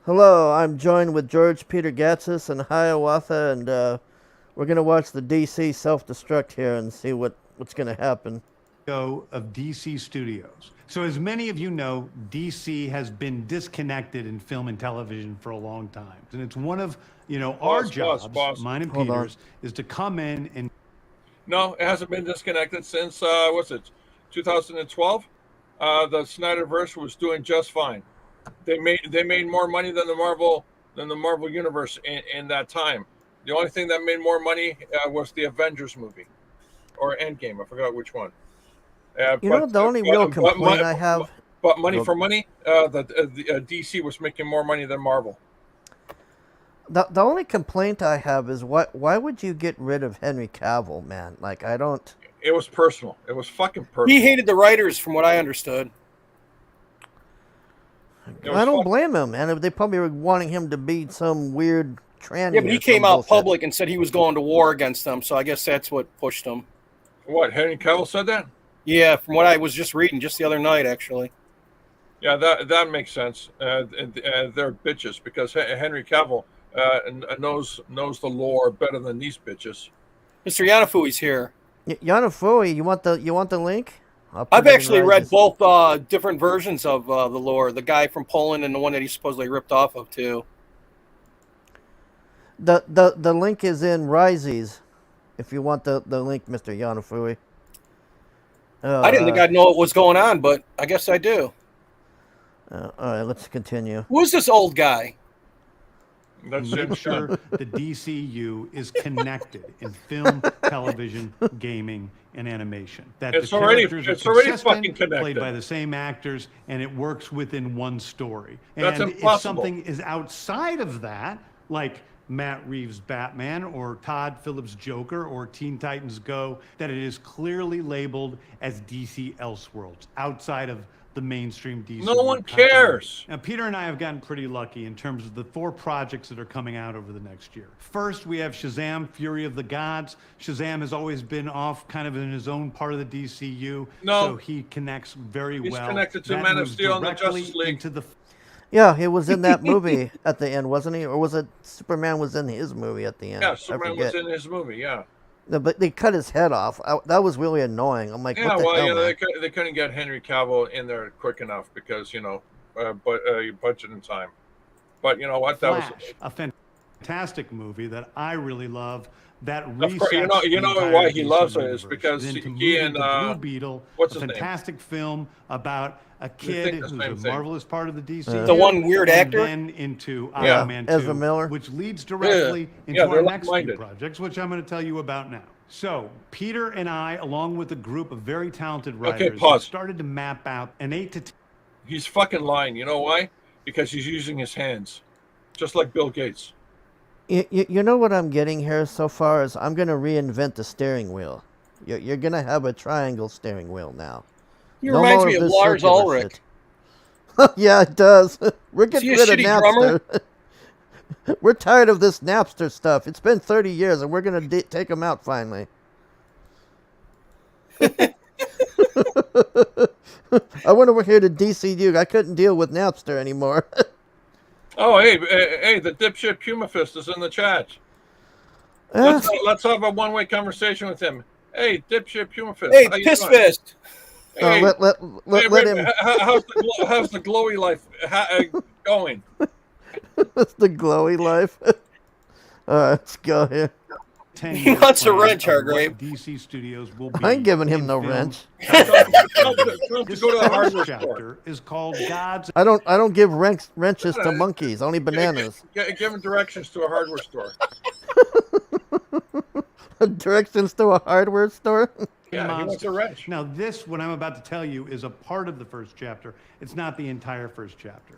Hello, I'm joined with George Peter Gatsis and Hiawatha, and we're going to watch the DC self-destruct here and see what's going to happen. Of DC Studios. So as many of you know, DC has been disconnected in film and television for a long time. And it's one of, our jobs, mine and Peter's, is to come in and... No, it hasn't been disconnected since, 2012? The Snyderverse was doing just fine. They made more money than the Marvel universe in that time. The only thing that made more money was the Avengers movie or Endgame. I forgot which one. The only real complaint I have. But money for money, the DC was making more money than Marvel. The only complaint I have is why would you get rid of Henry Cavill, man? Like, I don't. It was personal. It was fucking personal. He hated the writers, from what I understood. I don't blame him, man. They probably were wanting him to be some weird tranny. Yeah, but he came out public and said he was going to war against them, so I guess that's what pushed him. What, Henry Cavill said that? Yeah, from what I was just reading just the other night, actually. Yeah, that makes sense. They're bitches because Henry Cavill knows the lore better than these bitches. Mr. Yanafui's here. Yanafui, you want the link? I've actually read both different versions of the lore. The guy from Poland and the one that he supposedly ripped off of too. The link is in Rises, if you want the link, Mr. Yanafui. I didn't think I'd know what was going on, but I guess I do. All right, let's continue. Who's this old guy? Make sure the DCU is connected in film, television, gaming, and animation. That it's the already fucking connected. Played by the same actors, and it works within one story. That's and impossible. If something is outside of that, like Matt Reeves' Batman or Todd Phillips' Joker or Teen Titans Go, that it is clearly labeled as DC Elseworlds, outside of the mainstream DC. No one cares. Now, Peter and I have gotten pretty lucky in terms of the 4 projects that are coming out over the next year. First, we have Shazam! Fury of the Gods. Shazam has always been off kind of in his own part of the DCU, so he connects very well. He's connected to Man of Steel and the Justice League. Yeah, he was in that movie at the end, wasn't he? Or was it Superman was in his movie at the end? Yeah, Superman was in his movie, yeah. No, but they cut his head off. That was really annoying. I'm like, what the hell, man? They couldn't get Henry Cavill in there quick enough because, budget and time. But you know what? That Flash, was a fantastic movie that I really love. That you know why he loves it is because he and Blue Beetle, what's a his fantastic film about a kid who's a marvelous part of the DC. The one weird actor. And then into Iron Man 2, Ezra Miller, which leads directly into our next few projects, which I'm going to tell you about now. So Peter and I, along with a group of very talented writers, started to map out an 8 to 10. He's fucking lying. You know why? Because he's using his hands, just like Bill Gates. You know what I'm getting here so far is I'm going to reinvent the steering wheel. You're going to have a triangle steering wheel now. He reminds me of Lars Ulrich. Yeah, it does. We're getting rid of Napster. We're tired of this Napster stuff. It's been 30 years, and we're going to take them out finally. I went over here to DCU. I couldn't deal with Napster anymore. Oh, hey, the dipshit Puma Fist is in the chat. Let's have a one-way conversation with him. Hey, dipshit Puma Fist. Hey, Piss Fist. Hey, let him. How's the glowy life going? That's the glowy life. All right, let's go here. He wants a wrench, Hargrave. DC Studios will be. I ain't giving him no wrench. This chapter is called Gods. I don't give wrenches to monkeys. Only bananas. Give him directions to a hardware store. Directions to a hardware store. Yeah, he wants a wrench. Now, what I'm about to tell you, is a part of the first chapter. It's not the entire first chapter.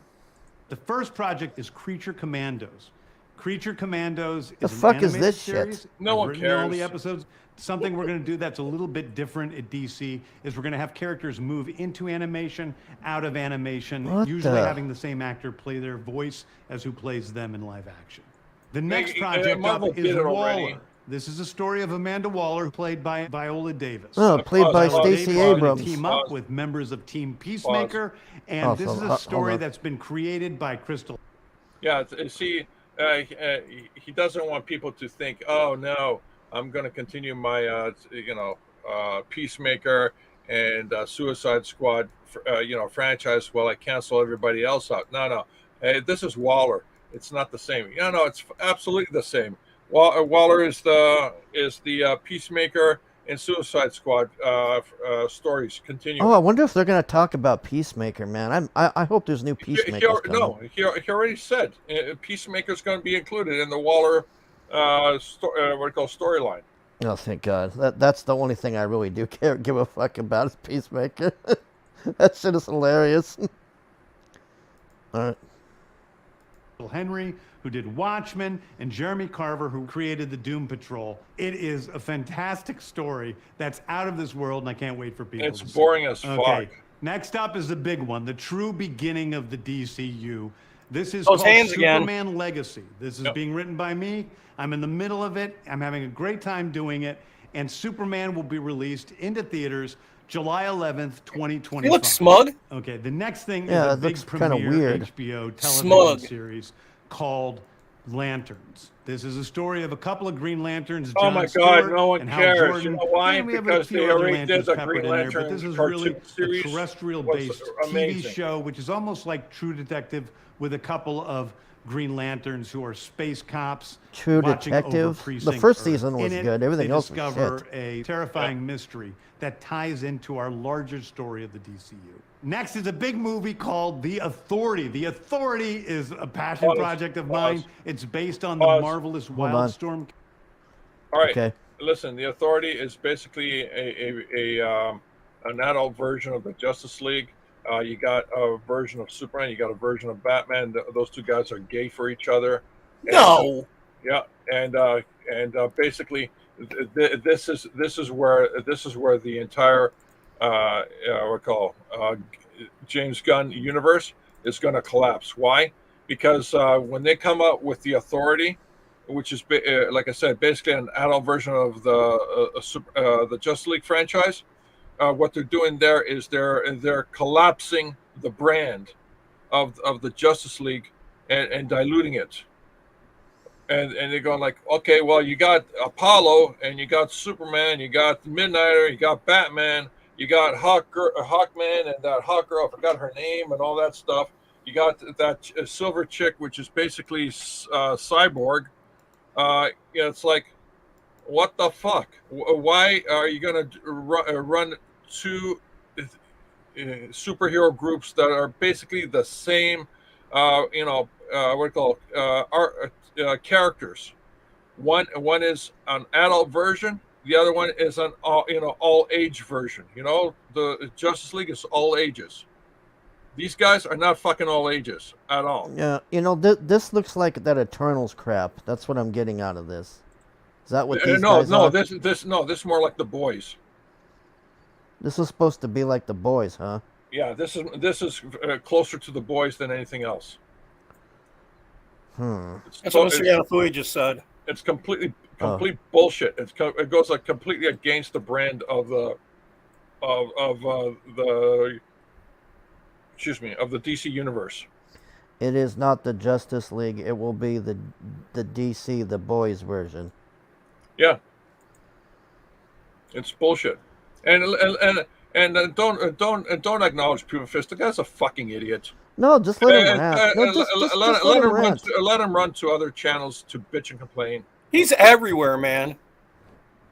The first project is Creature Commandos. Creature Commandos is the fuck an is this series. shit? No one cares. All the episodes. Something we're going to do that's a little bit different at DC is we're going to have characters move into animation, out of animation, usually having the same actor play their voice as who plays them in live action. The next project up is Waller. This is a story of Amanda Waller, played by Viola Davis. Oh, played by Stacey Abrams. Team up with members of Team Peacemaker, and this is a story that's been created by Crystal. Yeah, see, he doesn't want people to think, oh no, I'm going to continue my, Peacemaker and Suicide Squad, franchise while I cancel everybody else out. No, no, hey, this is Waller. It's not the same. Yeah, no, it's absolutely the same. Waller is the Peacemaker and Suicide Squad stories continue. Oh, I wonder if they're going to talk about Peacemaker, man. I hope there's new Peacemakers coming. No, he already said Peacemaker's going to be included in the Waller storyline. Oh, thank God. That's the only thing I really do give a fuck about is Peacemaker. That shit is hilarious. All right. Henry, who did Watchmen, and Jeremy Carver, who created the Doom Patrol. It is a fantastic story that's out of this world, and I can't wait for people it's to see it. Boring as fuck. Next up is the big one, the true beginning of the DCU. This is Those called hands Superman again. Legacy. This is being written by me. I'm in the middle of it. I'm having a great time doing it. And Superman will be released into theaters July 11th, 2025. You look smug. Okay, the next thing Yeah, is a it big looks kinda premiere weird. HBO television Smug. series called Lanterns. This is a story of a couple of Green Lanterns. Oh Jon my God, Stewart no one and Hal cares. Jordan. You know why? And we have a Because few they other already did Lanterns the peppered Green in there, Lantern but this is cartoon really series a terrestrial-based was amazing. TV show, which is almost like True Detective with a couple of Green Lanterns who are space cops. True watching over Detective? The Precinct first Earth. season was In it, good. Everything they else was discover shit. a terrifying mystery that ties into our larger story of the DCU. Next is a big movie called The Authority. The Authority is a passion project of mine. It's based on the marvelous Wildstorm. All right. Okay. Listen, the Authority is basically an adult version of the Justice League. You got a version of Superman. You got a version of Batman. Those two guys are gay for each other. No. Yeah, and basically, this is where the entire James Gunn universe is going to collapse. Why? Because when they come up with the Authority, which is like I said, basically an adult version of the Justice League franchise, what they're doing there is they're collapsing the brand of the Justice League and diluting it. And they're going like, okay, well, you got Apollo, and you got Superman, you got Midnighter, you got Batman, you got Hawkman, and that Hawk girl, I forgot her name, and all that stuff. You got that silver chick, which is basically Cyborg. It's like, what the fuck? Why are you going to run two superhero groups that are basically the same, characters? One is an adult version. The other one is an all age version. The Justice League is all ages. These guys are not fucking all ages at all. Yeah, this looks like that Eternals crap. That's what I'm getting out of this. Is that what these guys are? This is more like The Boys. This is supposed to be like The Boys, huh? Yeah, this is closer to The Boys than anything else. That's what Mr. Yanafui just said. It's complete bullshit. It goes like completely against the brand of the DC universe. It is not the Justice League. It will be the DC, the Boys version. Yeah, it's bullshit. And don't acknowledge Puba Fist. The guy's a fucking idiot. No, just let him rant. Let him run to other channels to bitch and complain. He's everywhere, man.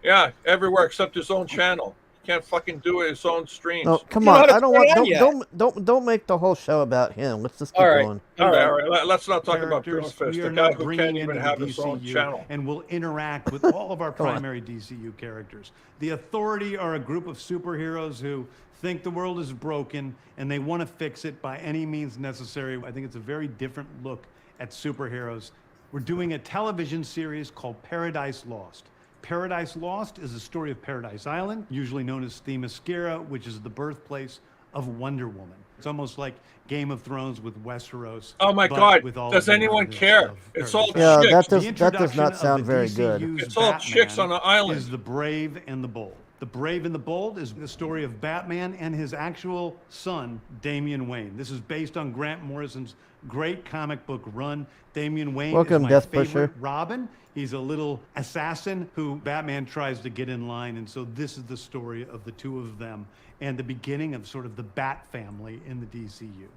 Yeah, everywhere except his own channel. He can't fucking do it his own streams. No, come on. I don't want. Don't make the whole show about him. Let's just keep going. All right. Let's not talk about Puba Fist, the guy who can't even have his own channel. And will interact with all of our primary DCU characters. The Authority are a group of superheroes who think the world is broken and they want to fix it by any means necessary. I think it's a very different look at superheroes. We're doing a television series called Paradise Lost. Paradise Lost is the story of Paradise Island, usually known as Themyscira, which is the birthplace of Wonder Woman. It's almost like Game of Thrones with Westeros. Oh my God! Does anyone care? It's all chicks. That does not sound very good. It's all chicks on the island. Is the brave and the bold. The Brave and the Bold is the story of Batman and his actual son, Damian Wayne. This is based on Grant Morrison's great comic book run. Damian Wayne is my favorite Robin. He's a little assassin who Batman tries to get in line. And so this is the story of the two of them and the beginning of sort of the Bat family in the DCU.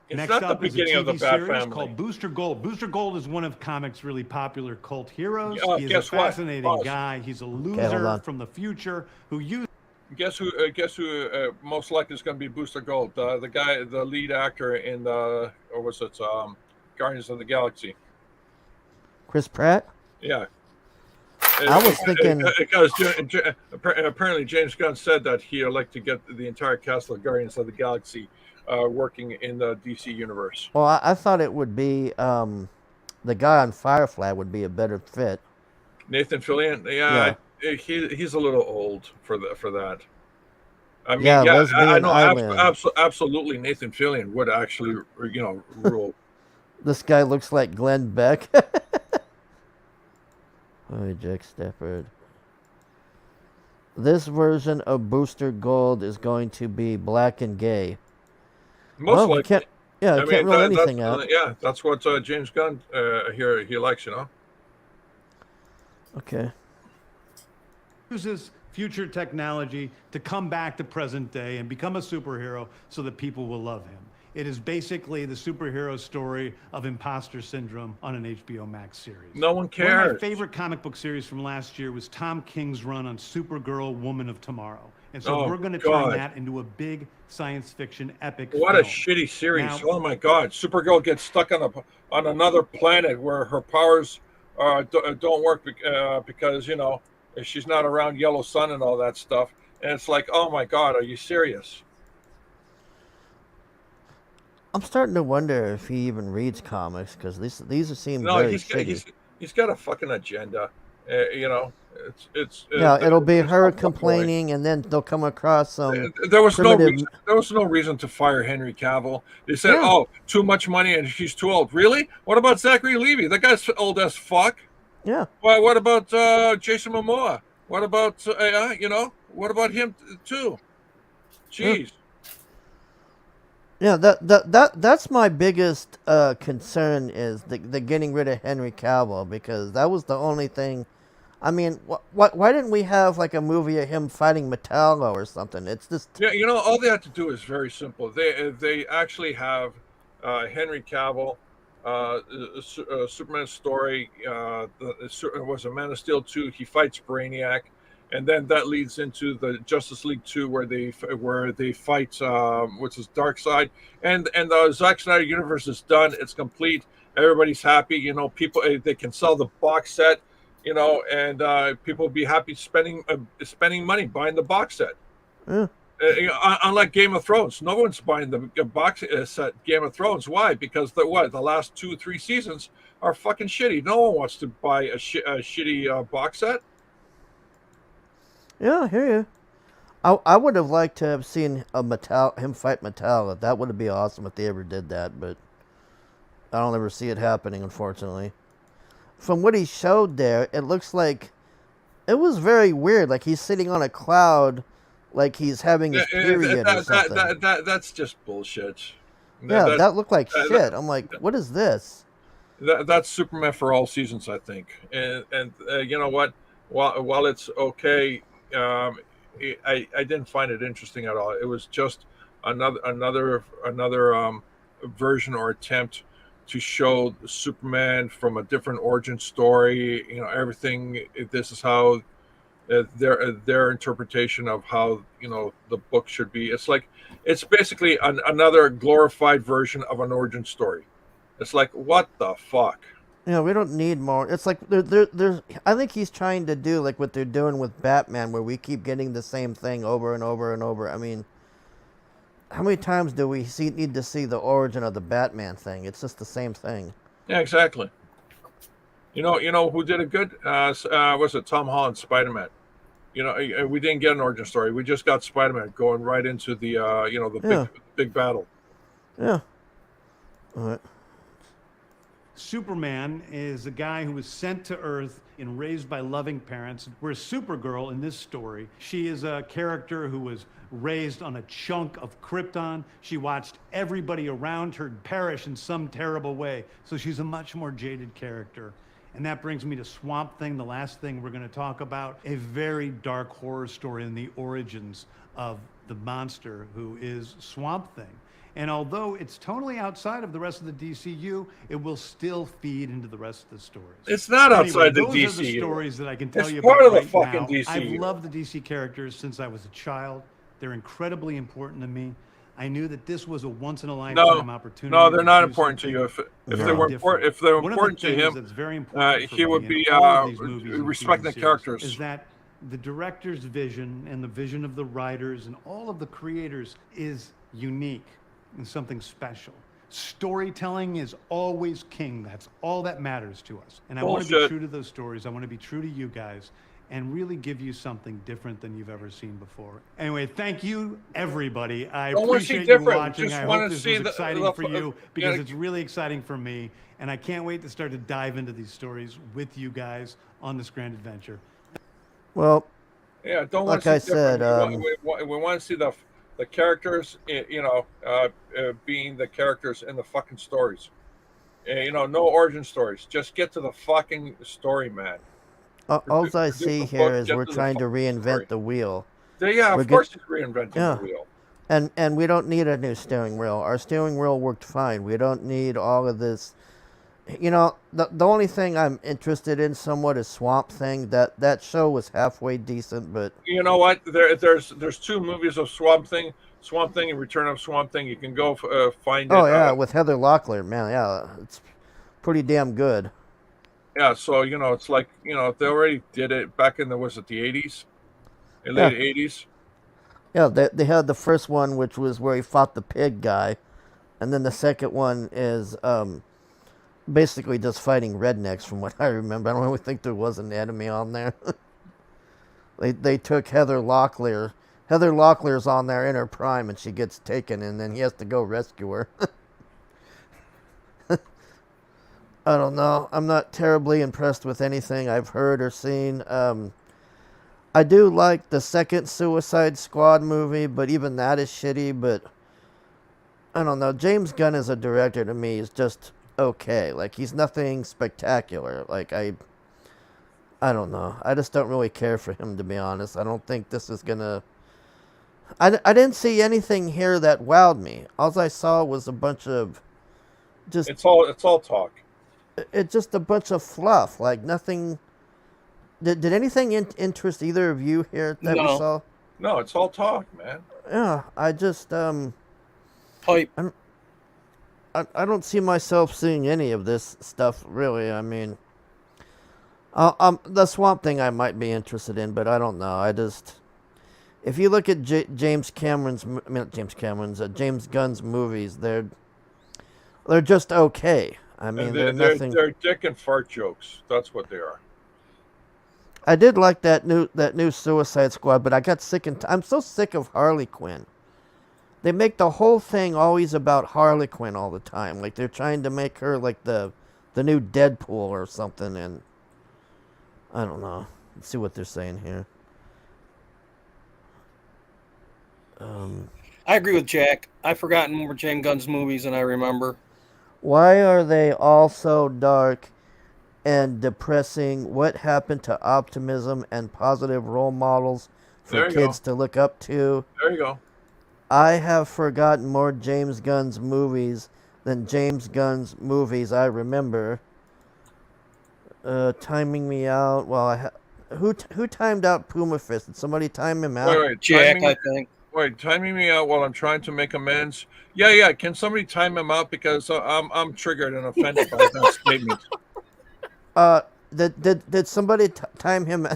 It's Next not up the beginning is a of the TV Bat series family. called Booster Gold. Booster Gold is one of comics' really popular cult heroes. He's a Guess what? fascinating Pause. guy. He's a hold loser on. from the future who used. Guess who most likely is going to be Booster Gold? The guy, the lead actor in the, or was it Guardians of the Galaxy? Chris Pratt? Yeah. I was thinking because apparently James Gunn said that he'd like to get the entire cast of Guardians of the Galaxy working in the DC universe. Well, I thought it would be the guy on Firefly would be a better fit. Nathan Fillion, yeah. He's a little old for that. I mean, I know absolutely Nathan Fillion would actually, rule. This guy looks like Glenn Beck. Oh, Jack Stafford. This version of Booster Gold is going to be black and gay. Most likely. Can't rule anything out. Yeah, that's what James Gunn here he likes, Okay. Uses future technology to come back to present day and become a superhero so that people will love him. It is basically the superhero story of imposter syndrome on an HBO Max series. No one cares. One of my favorite comic book series from last year was Tom King's run on Supergirl, Woman of Tomorrow. And so we're going to turn that into a big science fiction epic What film. a shitty series. Now, oh my God. Supergirl gets stuck on another planet where her powers don't work because, she's not around Yellow Sun and all that stuff. And it's like, oh my God, are you serious? I'm starting to wonder if he even reads comics because these seem very shitty. He's got a fucking agenda. It'll be her complaining, and then they'll come across some. There was no reason to fire Henry Cavill. They said, too much money and he's too old. Really? What about Zachary Levi? That guy's old as fuck. Yeah. Well, what about Jason Momoa? What about What about him too? Jeez. Yeah, that's my biggest concern is the getting rid of Henry Cavill because that was the only thing. I mean, why didn't we have like a movie of him fighting Metallo or something? It's just all they have to do is very simple. They actually have Henry Cavill, Superman story. It was a Man of Steel 2. He fights Brainiac. And then that leads into the Justice League 2, where they fight, which is Darkseid, and the Zack Snyder universe is done. It's complete. Everybody's happy. People they can sell the box set, and people will be happy spending money buying the box set. Yeah. Unlike Game of Thrones, no one's buying the box set Game of Thrones. Why? Because the last 2-3 seasons are fucking shitty. No one wants to buy a shitty box set. Yeah, I hear you. I would have liked to have seen him fight Metallo. That would have been awesome if they ever did that, but I don't ever see it happening, unfortunately. From what he showed there, it looks like it was very weird. Like he's sitting on a cloud, like he's having his period or something. That's just bullshit. That looked like shit. I'm like, what is this? That's Superman for all seasons, I think. And you know what? While it's okay. I didn't find it interesting at all. It was just another version or attempt to show Superman from a different origin story. Everything. This is how their interpretation of how the book should be. It's basically another glorified version of an origin story. It's like, what the fuck? We don't need more. It's like there's. I think he's trying to do like what they're doing with Batman, where we keep getting the same thing over and over and over. I mean, how many times do we need to see the origin of the Batman thing? It's just the same thing. Yeah, exactly. You know who did it good? Was it Tom Holland, Spider-Man? We didn't get an origin story. We just got Spider-Man going right into the big battle. Yeah. All right. Superman is a guy who was sent to Earth and raised by loving parents. Whereas Supergirl in this story, she is a character who was raised on a chunk of Krypton. She watched everybody around her perish in some terrible way. So she's a much more jaded character. And that brings me to Swamp Thing, the last thing we're going to talk about. A very dark horror story in the origins of the monster who is Swamp Thing. And although it's totally outside of the rest of the DCU, it will still feed into the rest of the stories. It's not outside the those DCU. Those are the stories that I can tell It's you part about of the right fucking now. DCU. I've loved the DC characters since I was a child. They're incredibly important to me. I knew that this was a once-in-a-lifetime opportunity. No, they're not important to you. If they were important, if they're One important of the to him, that's very important for he me would in be all of these movies and respecting TV the series characters. Is that the director's vision and the vision of the writers and all of the creators is unique and something special. Storytelling is always king. That's all that matters to us. And I want to be Bullshit. true to those stories. I want to be true to you guys and really give you something different than you've ever seen before. Anyway, thank you, everybody. I Don't wanna see appreciate you different. watching. Just I wanna hope this see was the- exciting the- for you because yeah. it's really exciting for me. And I can't wait to start to dive into these stories with you guys on this grand adventure. Well, Yeah, don't want like to I see different. said, We want to see the characters, being the characters in the fucking stories. No origin stories. Just get to the fucking story, man. all I Produce see the here book, is get we're to the trying to fucking reinvent story. the wheel. Yeah, We're of course get- he's reinventing Yeah. the wheel. And we don't need a new steering wheel. Our steering wheel worked fine. We don't need all of this. The only thing I'm interested in somewhat is Swamp Thing. That show was halfway decent, but You know what? There's 2 movies of Swamp Thing and Return of Swamp Thing. You can go find it. oh yeah, with Heather Locklear, man, yeah, it's pretty damn good. Yeah, so it's like they already did it back in the 80s, late 80s. Yeah, they had the first one, which was where he fought the pig guy, and then the second one is basically just fighting rednecks, from what I remember. I don't really think there was an enemy on there. They took Heather Locklear. Heather Locklear's on there in her prime, and she gets taken, and then he has to go rescue her. I don't know. I'm not terribly impressed with anything I've heard or seen. I do like the second Suicide Squad movie, but even that is shitty. But I don't know. James Gunn as a director to me is just okay. Like, he's nothing spectacular. Like, I don't know. I just don't really care for him, to be honest. I don't think this is gonna... I didn't see anything here that wowed me. All I saw was a bunch of just... It's all talk. It's just a bunch of fluff. Like, nothing... Did anything interest either of you here that we No. saw? No, it's all talk, man. Yeah, I just... Hype. I don't see myself seeing any of this stuff, really. I mean... the Swamp Thing I might be interested in, but I don't know. I just... If you look at James Gunn's movies, they're just okay. I mean, they're nothing... They're dick and fart jokes. That's what they are. I did like that new Suicide Squad, but I got sick I'm so sick of Harley Quinn. They make the whole thing always about Harley Quinn all the time. Like, they're trying to make her like the new Deadpool or something, and I don't know. Let's see what they're saying here. I agree with Jack. I've forgotten more James Gunn's movies than I remember. Why are they all so dark and depressing? What happened to optimism and positive role models for There you kids to look up to? There you go. I have forgotten more James Gunn's movies than James Gunn's movies I remember. Timing me out. Well, who timed out Puma Fist? Did somebody time him out? Wait, Jack, I think. timing me out while I'm trying to make amends. Yeah. Can somebody time him out, because I'm triggered and offended by that statement. Did somebody time him?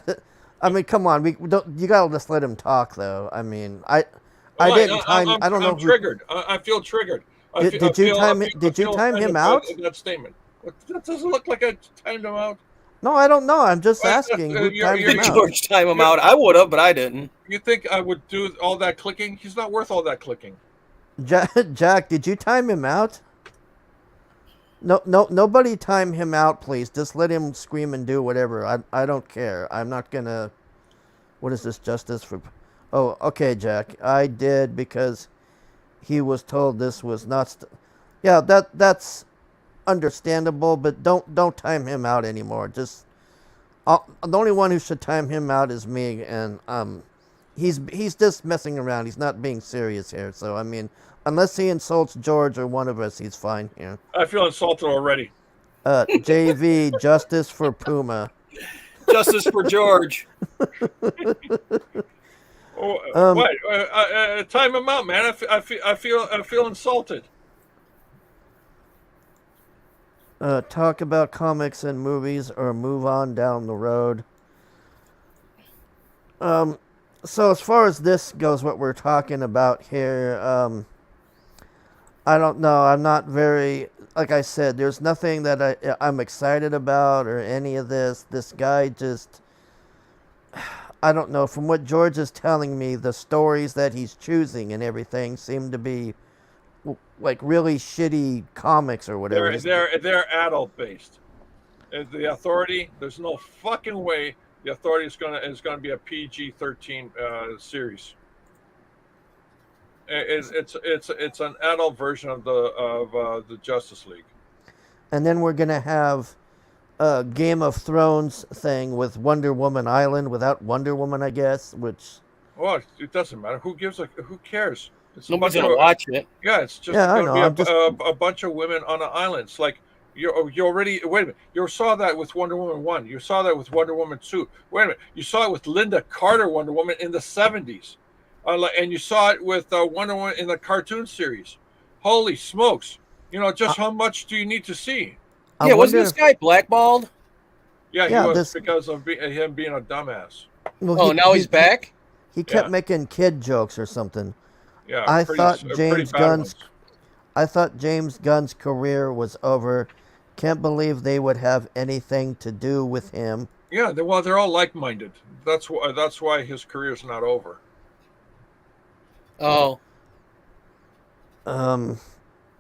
I mean, come on, you gotta just let him talk, though. I mean, I didn't time. I don't know. I'm triggered. I feel triggered. Did you time him out? That statement. That doesn't look like I timed him out. No, I don't know. I'm just asking who timed him Did out. George time him out? I would have, but I didn't. You think I would do all that clicking? He's not worth all that clicking. Jack, did you time him out? Nobody time him out, please. Just let him scream and do whatever. I don't care. I'm not gonna. What is this? Justice for? Oh, okay, Jack. I did because he was told this was not. Yeah, that's understandable, but don't time him out anymore. Just the only one who should time him out is me, and he's just messing around. He's not being serious here. So I mean, unless he insults George or one of us, he's fine here. I feel insulted already. JV, justice for Puma. Justice for George. What? Time him out, man. I feel insulted. Talk about comics and movies or move on down the road. So as far as this goes, what we're talking about here, I don't know. I'm not very, like I said, there's nothing that I'm excited about or any of this. This guy just, I don't know. From what George is telling me, the stories that he's choosing and everything seem to be like really shitty comics or whatever. They're adult based. The Authority, there's no fucking way the Authority is gonna be a PG-13 series. It's an adult version of the Justice League. And then we're gonna have a Game of Thrones thing with Wonder Woman Island without Wonder Woman, I guess. Which, well, it doesn't matter. Who cares? It's Nobody's gonna watch it. Yeah, it's just Yeah, I going to know, be a bunch of women on an island. It's like you already wait a minute. You saw that with Wonder Woman 1. You saw that with Wonder Woman 2. Wait a minute. You saw it with Linda Carter Wonder Woman in the 70s. And you saw it with Wonder Woman in the cartoon series. Holy smokes. Just how much do you need to see? Yeah, wasn't this guy blackballed? Yeah, he was because of him being a dumbass. Well, now he's back? He kept making kid jokes or something. Yeah, I thought James Gunn's career was over. Can't believe they would have anything to do with him. Yeah, they're all like-minded. That's why his career's not over. Oh. All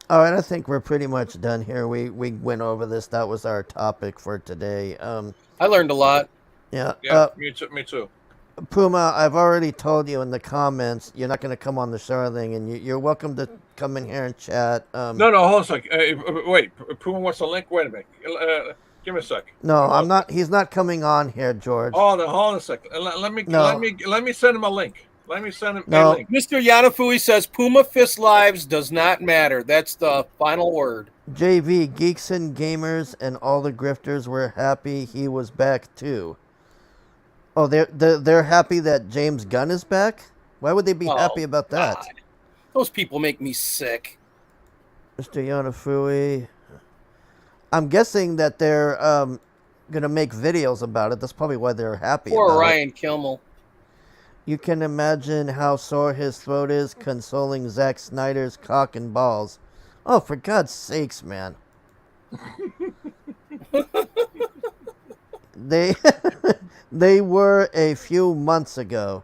right, I think we're pretty much done here. We went over this. That was our topic for today. I learned a lot. Yeah. Me too. Puma, I've already told you in the comments you're not going to come on the show thing, and you're welcome to come in here and chat. No, hold on a sec. Wait, Puma wants a link. Wait a minute. Give me a sec. No, I'm not. He's not coming on here, George. Hold on a sec. Let me send him a link. Let me send him a link. Mr. Yanafui says Puma Fist Lives does not matter. That's the final word. JV, Geeks and Gamers and all the grifters were happy he was back too. Oh, they're happy that James Gunn is back? Why would they be happy about that? God. Those people make me sick. Mr. Yanafui. I'm guessing that they're going to make videos about it. That's probably why they're happy Poor about Ryan it. Kimmel. You can imagine how sore his throat is consoling Zack Snyder's cock and balls. Oh, for God's sakes, man. They were a few months ago.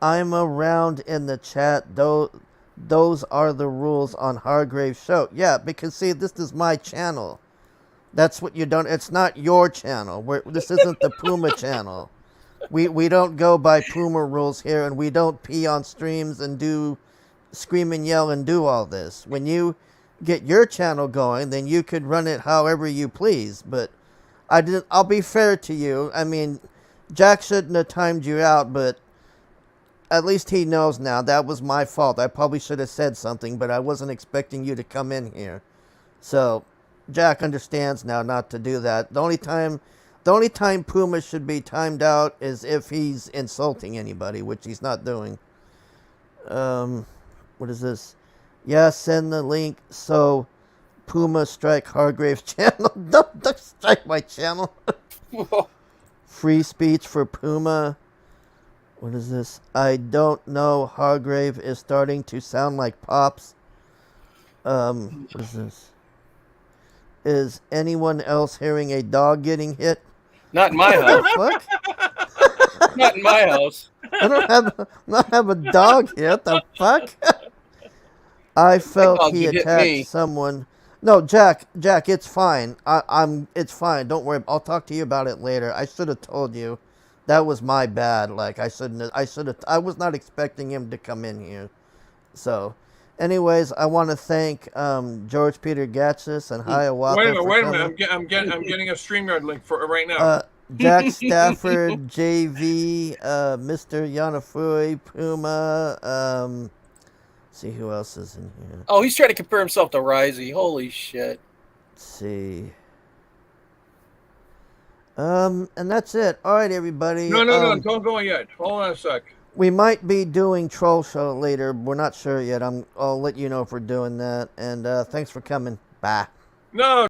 I'm around in the chat. Those are the rules on Hargrave's show. Yeah, because see, this is my channel. That's what you don't. It's not your channel. This isn't the Puma channel. We don't go by Puma rules here, and we don't pee on streams and do scream and yell and do all this. When you get your channel going, then you could run it however you please. But I'll be fair to you. I mean, Jack shouldn't have timed you out, but at least he knows now. That was my fault. I probably should have said something, but I wasn't expecting you to come in here. So Jack understands now not to do that. The only time Puma should be timed out is if he's insulting anybody, which he's not doing. What is this? Yeah, send the link so Puma strike Hargrave's channel. Don't strike my channel. Free speech for Puma. What is this? I don't know. Hargrave is starting to sound like Pops. What is this? Is anyone else hearing a dog getting hit? Not in my house. What? Not in my house. I don't have a dog hit. The fuck? I felt he attacked someone. No, Jack, it's fine. It's fine. Don't worry. I'll talk to you about it later. I should have told you. That was my bad. Like, I was not expecting him to come in here. So, anyways, I want to thank George Peter Gatsis and Hiawatha. Wait a minute. I'm getting a StreamYard link for right now. Jack Stafford, JV, Mr. Yanafui, Puma, see who else is in here. Oh, he's trying to compare himself to Risey. Holy shit. Let's see. And that's it. All right, everybody. No, don't go yet. Hold on a sec. We might be doing Troll Show later. We're not sure yet. I'll let you know if we're doing that. And thanks for coming. Bye. No.